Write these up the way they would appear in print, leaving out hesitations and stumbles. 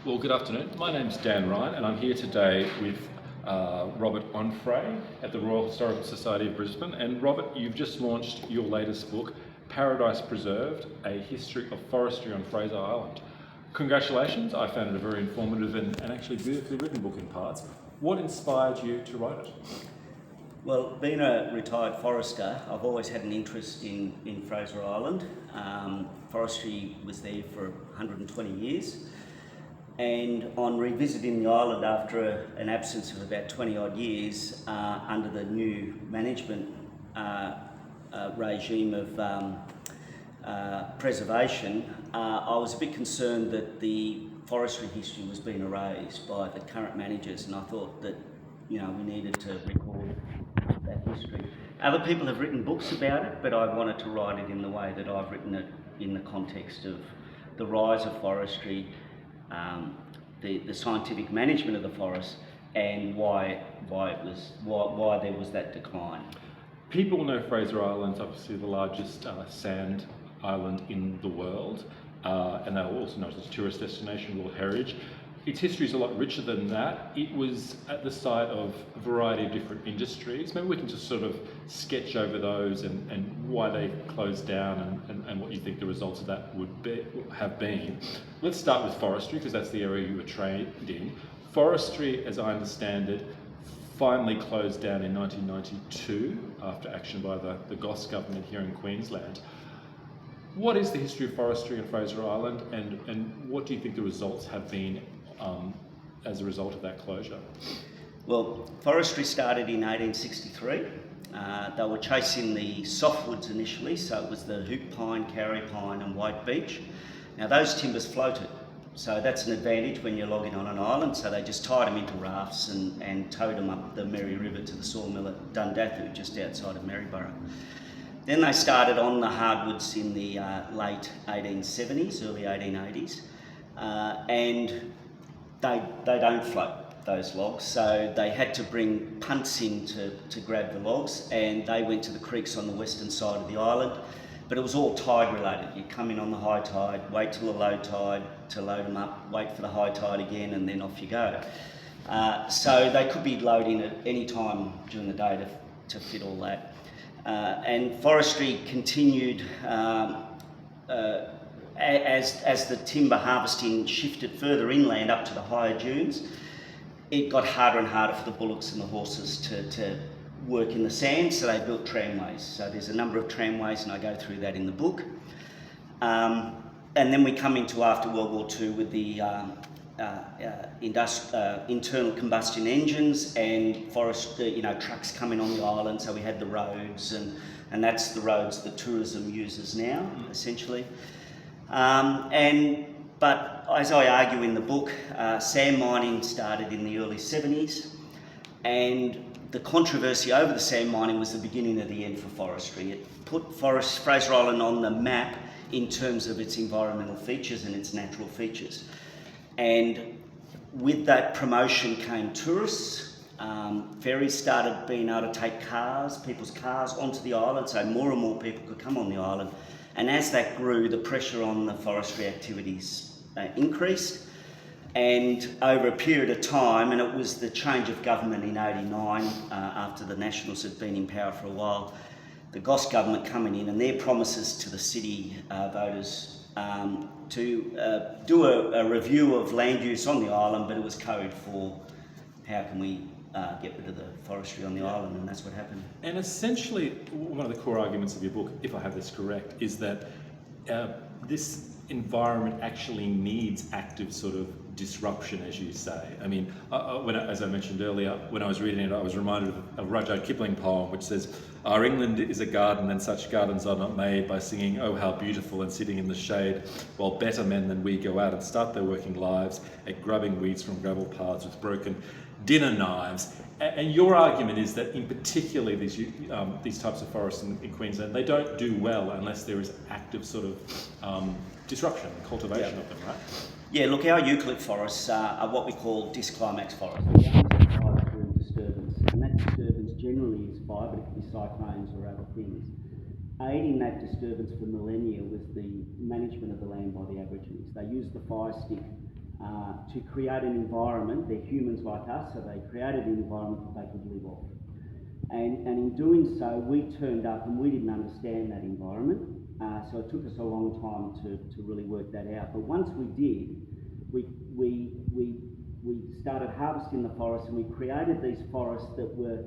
Well, good afternoon. My name's Dan Ryan, and I'm here today with Robert Onfray at the Royal Historical Society of Brisbane. And Robert, you've just launched your latest book, Paradise Preserved, A History of Forestry on Fraser Island. Congratulations. I found it a very informative and actually beautifully written book in parts. What inspired you to write it? Well, being a retired forester, I've always had an interest in Fraser Island. Forestry was there for 120 years. And on revisiting the island after an absence of about 20 odd years under the new management regime of preservation, I was a bit concerned that the forestry history was being erased by the current managers, and I thought that we needed to record that history. Other people have written books about it, but I wanted to write it in the way that I've written it, in the context of the rise of forestry, the scientific management of the forest, and why there was that decline. People know Fraser Island's obviously the largest sand island in the world, and they're also known as a tourist destination, World Heritage. Its history is a lot richer than that. It was at the site of a variety of different industries. Maybe we can just sort of sketch over those and why they closed down and what you think the results of that have been. Let's start with forestry, because that's the area you were trained in. Forestry, as I understand it, finally closed down in 1992 after action by the Goss government here in Queensland. What is the history of forestry in Fraser Island, and what do you think the results have been as a result of that closure? Well, forestry started in 1863. They were chasing the softwoods initially, so it was the hoop pine, karri pine and white beech. Now those timbers floated, so that's an advantage when you're logging on an island, so they just tied them into rafts and towed them up the Merri River to the sawmill at Dundathu, just outside of Maryborough. Then they started on the hardwoods in the late 1870s, early 1880s, and they don't float, those logs, so they had to bring punts in to grab the logs, and they went to the creeks on the western side of the island, but it was all tide related. You'd come in on the high tide, wait till the low tide to load them up, wait for the high tide again, and then off you go. So they could be loading at any time during the day to fit all that. And forestry continued as the timber harvesting shifted further inland up to the higher dunes. It got harder and harder for the bullocks and the horses to work in the sand, so they built tramways. So there's a number of tramways, and I go through that in the book. And then we come into after World War II with the internal combustion engines and trucks coming on the island, so we had the roads, and that's the roads that tourism uses now, essentially. But as I argue in the book, sand mining started in the early 70s, and the controversy over the sand mining was the beginning of the end for forestry. It put Fraser Island on the map in terms of its environmental features and its natural features. And with that promotion came tourists. Ferries started being able to take people's cars onto the island, so more and more people could come on the island. And as that grew, the pressure on the forestry activities increased. And over a period of time, and it was the change of government in '89, after the Nationals had been in power for a while, the Goss government coming in, and their promises to the city voters to do a review of land use on the island, but it was code for how can we get rid of the forestry on the island, and that's what happened. And essentially, one of the core arguments of your book, if I have this correct, is that this environment actually needs active sort of disruption, as you say. I mean, as I mentioned earlier, when I was reading it, I was reminded of a Rudyard Kipling poem which says, "Our England is a garden, and such gardens are not made by singing, oh how beautiful, and sitting in the shade, while better men than we go out and start their working lives at grubbing weeds from gravel paths with broken dinner knives." And your argument is that, in particular, these types of forests in Queensland, they don't do well unless there is active sort of disruption, cultivation of them, right? Yeah, look, our eucalypt forests are what we call disclimax forests. They only survive through disturbance, and that disturbance generally is fire, but it can be cyclones or other things. Aiding that disturbance for millennia was the management of the land by the Aborigines. They used the fire stick to create an environment. They're humans like us, so they created an environment that they could live off. And in doing so, we turned up and we didn't understand that environment. So it took us a long time to really work that out. But once we did, we started harvesting the forest, and we created these forests that were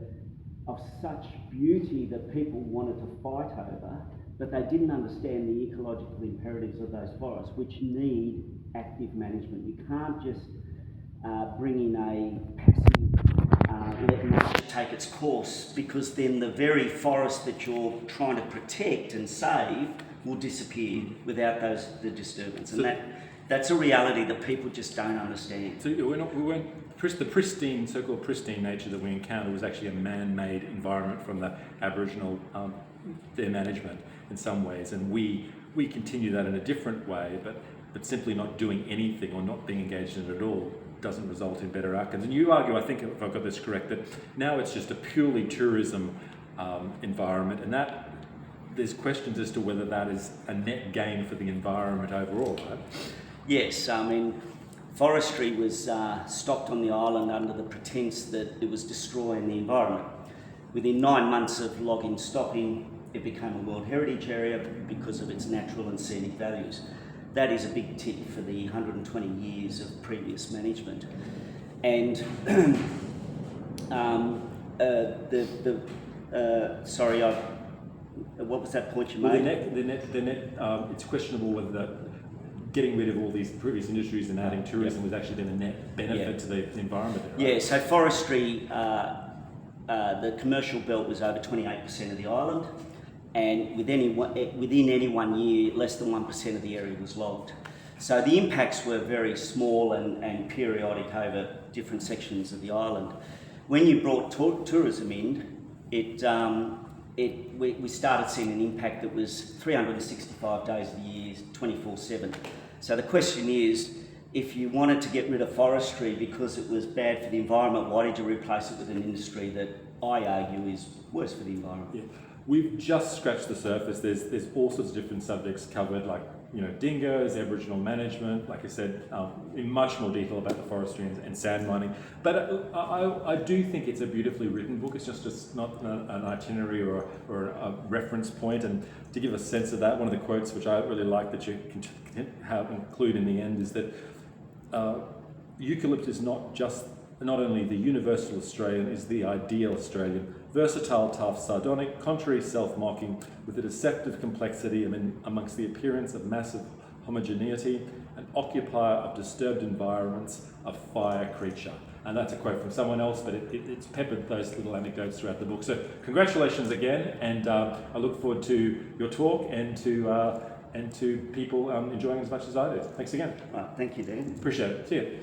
of such beauty that people wanted to fight over, but they didn't understand the ecological imperatives of those forests, which need active management. You can't just bring in a passive, let nature take its course, because then the very forest that you're trying to protect and save will disappear without the disturbance. And that's a reality that people just don't understand. So the pristine, so-called pristine nature that we encountered was actually a man-made environment from the Aboriginal, their management in some ways, and we continue that in a different way, but simply not doing anything or not being engaged in it at all doesn't result in better outcomes. And you argue, I think if I've got this correct, that now it's just a purely tourism environment, and that there's questions as to whether that is a net gain for the environment overall, right? Yes, I mean, forestry was stopped on the island under the pretense that it was destroying the environment. Within 9 months of logging stopping, it became a World Heritage Area because of its natural and scenic values. That is a big tick for the 120 years of previous management. And what was that point you made? It's questionable whether getting rid of all these previous industries and adding tourism was actually then a net benefit to the environment. Right? Yeah, so forestry, the commercial belt was over 28% of the island, and within any 1 year, less than 1% of the area was logged. So the impacts were very small and periodic over different sections of the island. When you brought tourism in, we started seeing an impact that was 365 days of the year, 24/7. So the question is, if you wanted to get rid of forestry because it was bad for the environment, why did you replace it with an industry that I argue is worse for the environment? Yeah. We've just scratched the surface. There's all sorts of different subjects covered, like dingoes, Aboriginal management, like I said, in much more detail about the forestry and sand mining. But I do think it's a beautifully written book. It's just not an itinerary or a reference point. And to give a sense of that, one of the quotes which I really like that you can include in the end is that eucalypt is not only the universal Australian, is the ideal Australian. Versatile, tough, sardonic, contrary, self-mocking, with a deceptive complexity amongst the appearance of massive homogeneity, an occupier of disturbed environments, a fire creature. And that's a quote from someone else, but it's peppered those little anecdotes throughout the book. So congratulations again, and I look forward to your talk and to people enjoying as much as I do. Thanks again. Right, thank you, Dan. Appreciate it. See you.